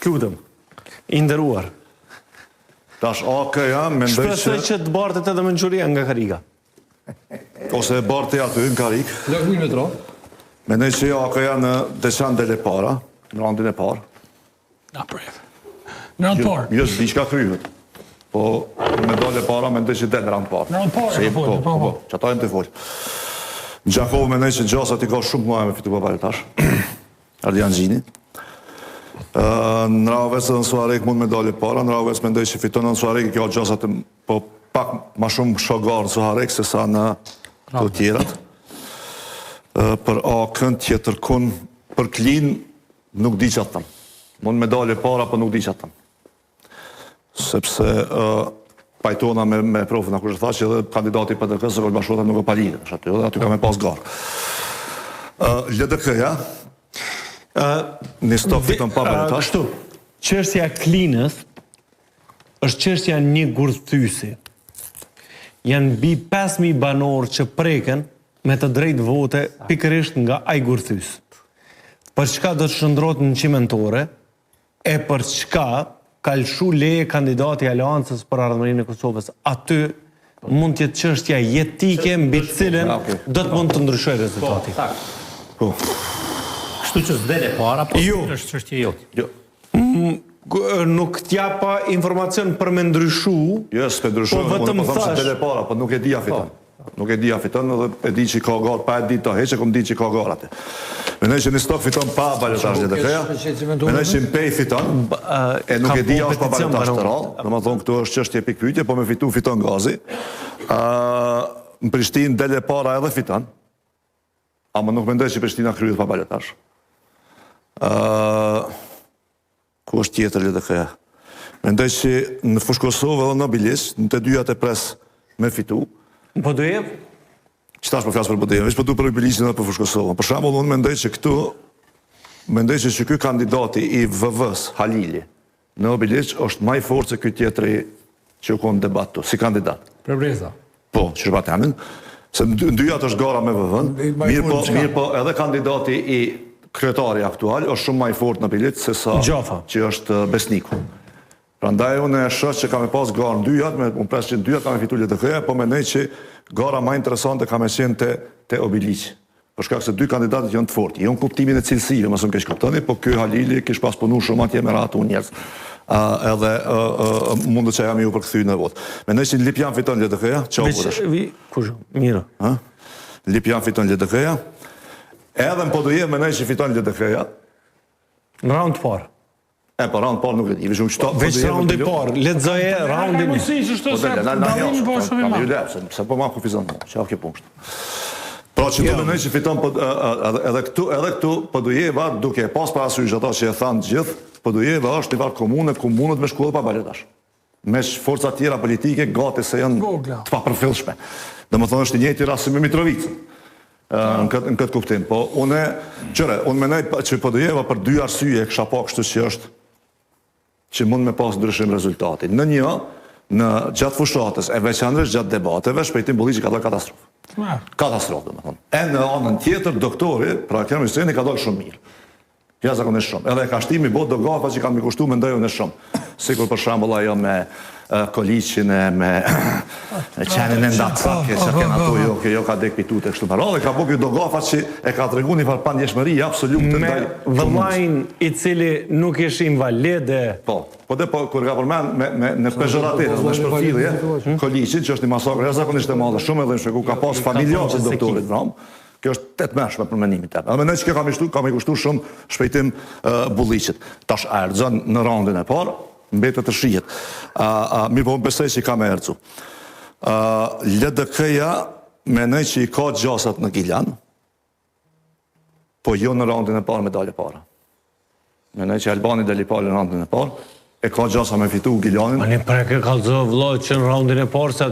Lutem, i nderuar. Tash AK-ja mendoj Shpresoj që të bartet edhe Mençuria nga Karika. Ose e barti aty në Karik. Larguj metro. Mendoj që AK-ja në Deçan dele para, në randin e parë. Na brev. Në rand parë. Jo diçka kryhet. Po me dole para mendoj që del në rand parë. Në rand parë, po. Që ata janë të fol. Në Gjakovë mendoj që Gjasat i ka shumë muaj me fitu pa baletash. Ardian Gjini. Në Ravec dhe në Suarek mund me dole para, në Ravec mendoj që fiton në Suarek i kjo Gjasat po pak ma shumë shogar në Suarek se sa në të tjerat. Për akën tjetër kun, për Klin nuk di që atëm. Mund me dole para, për nuk di që atëm. Sepse pajtona me profën a kushtë tha që edhe kandidati për DK-s se Kolbashota nuk e palidhe. Aty ka me pas garë. LDK-ja, një stok fiton pa baletash. Kështu, çështja Klinës është çështja një gurthysi. Janë mbi 5.000 banorë që preken me të drejtë vote pikërisht nga ai gurthys. Për çka do të shndrohet në qimentore e për çka ka lëshu leje kandidati i Aleancës për ardhmërinë e Kosovës. Aty mund të jetë çështja jetike mbi të cilën do të mund të ndryshojë rezultati. Po. Kështu që s'dele para, po është çështje jote. Jo. Nuk t'japa informacion për me ndryshu. Jo, s'pe ndryshu, po vetëm thash që dele para, po nuk e di a fiton. Nuk e di a fiton edhe e di që ka garë, pa e di të heqe, kom di që ka garë atë. Mendoj që një stok fiton pa baletash LDK-ja, mendoj që Mpej fiton, e nuk e di a është pa baletash të rallë, në më thonë këtu është çështje pikpyetje, po me fiton Gazi. Në Prishtinë dele para edhe fiton, ama nuk mendoj që Prishtina kryet pa baletash. Ku është tjetër LDK-ja? Mendoj që në Fushë Kosovë edhe në Bilis, në të dyjat e pres me fitu. Në Podujev? Qëtash po flasë për Podujev, veç po du për Bilisin dhe për Fushë Kosovë. Për shembull, unë mendoj që këtu, mendoj që ky kandidati i VV-s, Halili, në Bilis, është maj fort se ky tjetëri që u konë debatu, si kandidat. Prebreza. Po, që shbat jamin, se në dyjat është gara me VV-n, mirë po edhe kandidati i kryetari aktual është shumë maj fort në Bilis se sa që është Besniku. Prandaj unë e shoh që kam pas garë në dyjat, unë pres që në dyjat kam fitu LDK-ja, po mendoj që gara më interesante kam qenë te Obiliqi. Për shkak se dy kandidatët janë të fortë. Jo në kuptimin e cilësive, mos më keq kuptoni, po ky Halili kish pas punu shumë atje me ratu njerëz. Edhe mundet që jam ju përkthy në votë. Mendoj që Lipjan fiton LDK-ja, çau buresh. Kush? Mirë. Lipjan fiton LDK-ja. Edhe në Podujev mendoj që fiton LDK-ja. Në raund parë. Po raund parë nuk e di, veç raundi parë, letëzoje raundin. Se po ma kufizon, që a ke punë. Pra që të mendoj që fiton edhe këtu Podujeva, duke pas parasysh ata që e thanë gjithë, Podujeva është një varë komune ku mundet me shkullë pa baletash. Me forca tjera politike gati se janë të papërfillshme. Dhe më thonë është një njëjti rast si me Mitrovicën. Në këtë kuptim. Po, unë menaj që Podujeva për dy arsye kësha pa kështu që është që mund me pas ndryshim rezultati. Në një, në gjatë fushatës, e veçanërisht gjatë debateve, Shpejtim Bulliqi ka dalë katastrofë. Katastrofë, dhe më thonë. E në anën tjetër, doktori, pra Kerem Hyseni ka dalë shumë mirë. Ja zakonisht shumë. Edhe e ka shtimi bot do gafa që kanë mi kushtu me ndojën e shumë. Sikur për shambull ajo me Koliqin e me qenin e ndatësake që kena tu jo ka dek pitute kështu më radhe, ka bëgjë do gafa që e ka të regu një farë pandjeshmëri absolut të ndaj. Me vëllajn i cili nuk ish invalide. Po dhe po, kur ka përmen në pejorative, në shpërfilje, Koliqin që është një masakrë e zakonisht e madhe shumë edhe në shku ka pas familjarë që doktorit vram. Kjo është 8 meshme për menimin të. Dhe mendoj që kjo kam i kushtu shumë Shpejtim Bulliqit. Tash a erëzën në raundin e parë, mbetet të shihet. Mirë po më besoj që i ka me erëzu. LDK-ja mendoj që i ka Gjasat në Giljan, po jo në raundin e parë me dalje para. Mendoj që Albani dali parë në raundin e parë, e ka Gjasa me fitu Giljanin. Ani preke kalzo vëllai që në raundin e parë se aty